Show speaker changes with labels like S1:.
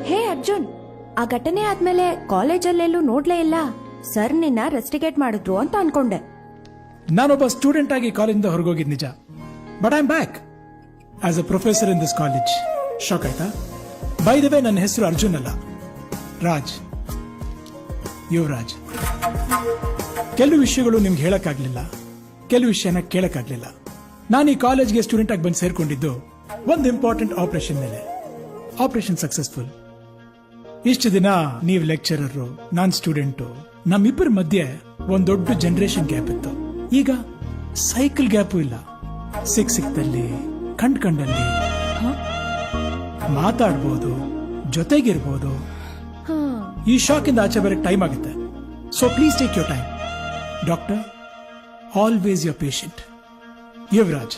S1: ಹೇ ಅರ್ಜುನ್, ಆ ಘಟನೆ ಆದ್ಮೇಲೆ ಕಾಲೇಜಲ್ಲೆಲ್ಲೂ ನೋಡ್ಲೇ ಇಲ್ಲ. ಸರ್ ನಿನ್ನ ರೆಸ್ಟಿಗೇಟ್ ಮಾಡಿದ್ರು ಅಂತ ಅನ್ಕೊಂಡೆ.
S2: ನಾನೊಬ್ಬ ಸ್ಟೂಡೆಂಟ್ ಆಗಿ ಕಾಲೇಜಿಂದ ಹೊರಗೋಗಿದ್ ನಿಜ, but I am back as a professor in this college. Shock ಆಯ್ತಾ? ಬೈ ದ ವೇ, ನನ್ನ ಹೆಸರು ಅರ್ಜುನ್ ಅಲ್ಲ, ರಾಜ್, ಯುವರಾಜ್. ಕೆಲವು ವಿಷಯಗಳು ನಿಮ್ಗೆ ಹೇಳಕ್ಕಾಗ್ಲಿಲ್ಲ, ಕೆಲವು ವಿಷಯನ ಕೇಳಕ್ಕಾಗ್ಲಿಲ್ಲ. ನಾನು ಈ ಕಾಲೇಜ್ಗೆ ಸ್ಟೂಡೆಂಟ್ ಆಗಿ ಬಂದು ಸೇರ್ಕೊಂಡಿದ್ದು ಒಂದು ಇಂಪಾರ್ಟೆಂಟ್ ಆಪರೇಷನ್ ಮೇಲೆ. Operation successful. ಇಷ್ಟು ದಿನ ನೀವು ಲೆಕ್ಚರರು, ನಾನ್ ಸ್ಟೂಡೆಂಟು, ನಮ್ಮಿಬ್ಬರ ಮಧ್ಯೆ ಒಂದ್ ದೊಡ್ಡ ಜನರೇಷನ್ ಗ್ಯಾಪ್ ಇತ್ತು. ಈಗ ಸೈಕಲ್ ಗ್ಯಾಪು ಇಲ್ಲ. ಸಿಕ್ದಲ್ಲಿ, ಕಂಡಲ್ಲಿ ಮಾತಾಡ್ಬೋದು, ಜೊತೆಗಿರ್ಬೋದು. ಈ ಶಾಕ್ ಇಂದ ಆಚೆ ಬರಕ್ಕೆ ಟೈಮ್ ಆಗುತ್ತೆ. So please take your time. Doctor, always your patient, Yuvraj.